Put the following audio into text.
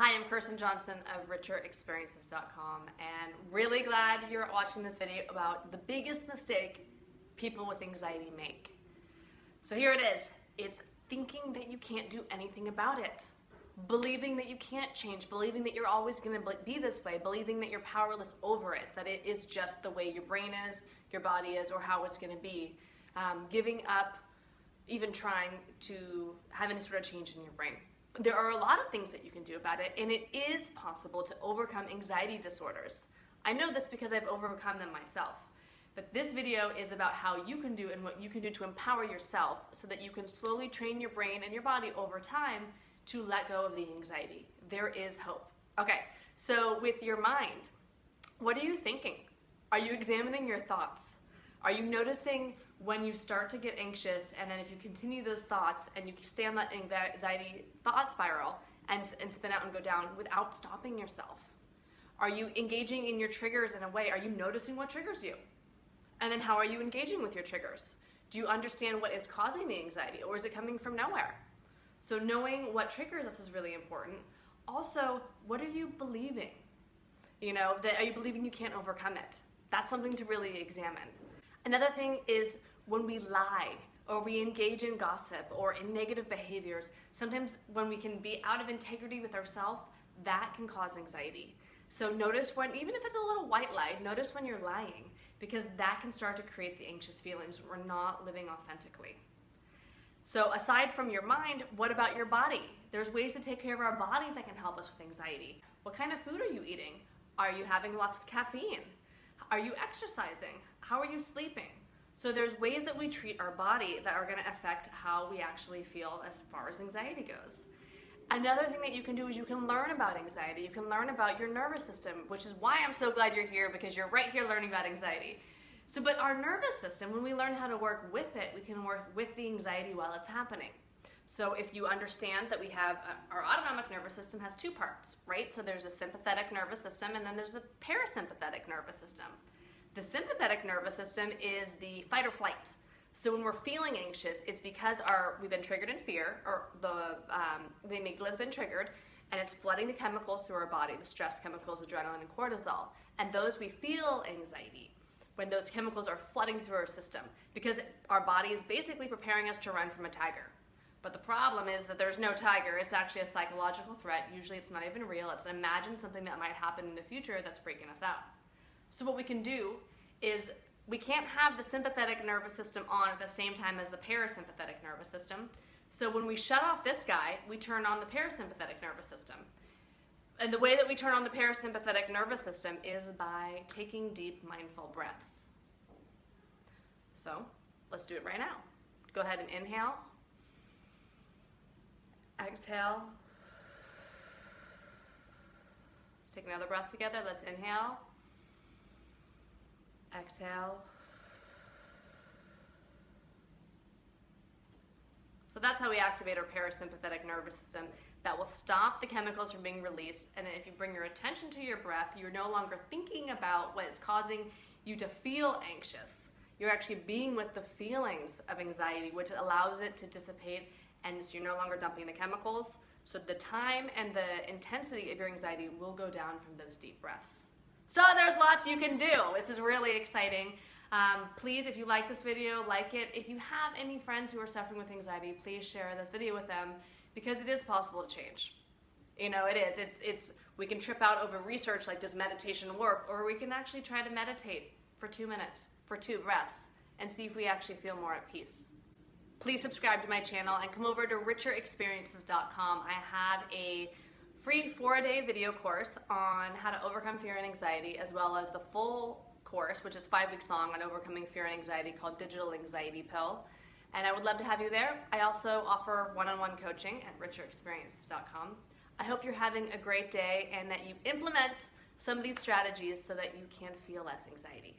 Hi, I'm Kirsten Johnson of richerexperiences.com, and really glad you're watching this video about the biggest mistake people with anxiety make. So here it is. It's thinking that you can't do anything about it. Believing that you can't change, believing that you're always going to be this way, believing that you're powerless over it, that it is just the way your brain is, your body is, or how it's going to be. Giving up even trying to have any sort of change in your brain. There are a lot of things that you can do about it, and it is possible to overcome anxiety disorders. I know this because I've overcome them myself. But this video is about how you can do and what you can do to empower yourself so that you can slowly train your brain and your body over time to let go of the anxiety. There is hope. Okay, so with your mind, what are you thinking? Are you examining your thoughts? Are you noticing when you start to get anxious, and then if you continue those thoughts and you stay on that anxiety thought spiral and spin out and go down without stopping yourself? Are you engaging in your triggers in a way? Are you noticing what triggers you? And then how are you engaging with your triggers? Do you understand what is causing the anxiety, or is it coming from nowhere? So knowing what triggers us is really important. Also, what are you believing? Are you believing you can't overcome it? That's something to really examine. Another thing is when we lie or we engage in gossip or in negative behaviors. Sometimes when we can be out of integrity with ourselves, that can cause anxiety. So notice when, even if it's a little white lie, notice when you're lying, because that can start to create the anxious feelings when we're not living authentically. So aside from your mind, what about your body? There's ways to take care of our body that can help us with anxiety. What kind of food are you eating? Are you having lots of caffeine? Are you exercising? How are you sleeping? So there's ways that we treat our body that are going to affect how we actually feel as far as anxiety goes. Another thing that you can do is you can learn about anxiety. You can learn about your nervous system, which is why I'm so glad you're here, because you're right here learning about anxiety. But our nervous system, when we learn how to work with it, we can work with the anxiety while it's happening. So if you understand that we have, our autonomic nervous system has two parts, right? So there's a sympathetic nervous system, and then there's a parasympathetic nervous system. The sympathetic nervous system is the fight or flight. So when we're feeling anxious, it's because we've been triggered in fear, or the amygdala has been triggered, and it's flooding the chemicals through our body, the stress chemicals, adrenaline and cortisol. And we feel anxiety when those chemicals are flooding through our system, because our body is basically preparing us to run from a tiger. But the problem is that there's no tiger. It's actually a psychological threat. Usually it's not even real. It's imagine something that might happen in the future that's freaking us out. So what we can do is, we can't have the sympathetic nervous system on at the same time as the parasympathetic nervous system. So when we shut off this guy, we turn on the parasympathetic nervous system. And the way that we turn on the parasympathetic nervous system is by taking deep, mindful breaths. So let's do it right now. Go ahead and inhale. Exhale. Let's take another breath together. Let's inhale. Exhale. So that's how we activate our parasympathetic nervous system. That will stop the chemicals from being released. And if you bring your attention to your breath, you're no longer thinking about what is causing you to feel anxious. You're actually being with the feelings of anxiety, which allows it to dissipate, and so you're no longer dumping the chemicals. So the time and the intensity of your anxiety will go down from those deep breaths. So there's lots you can do. This is really exciting. Please, if you like this video, like it. If you have any friends who are suffering with anxiety, please share this video with them, because it is possible to change. It is. We can trip out over research like, does meditation work? Or we can actually try to meditate for 2 minutes, for 2 breaths, and see if we actually feel more at peace. Please subscribe to my channel and come over to richerexperiences.com. I have a free 4-day video course on how to overcome fear and anxiety, as well as the full course, which is 5 weeks long, on overcoming fear and anxiety, called Digital Anxiety Pill. And I would love to have you there. I also offer one-on-one coaching at richerexperiences.com. I hope you're having a great day and that you implement some of these strategies so that you can feel less anxiety.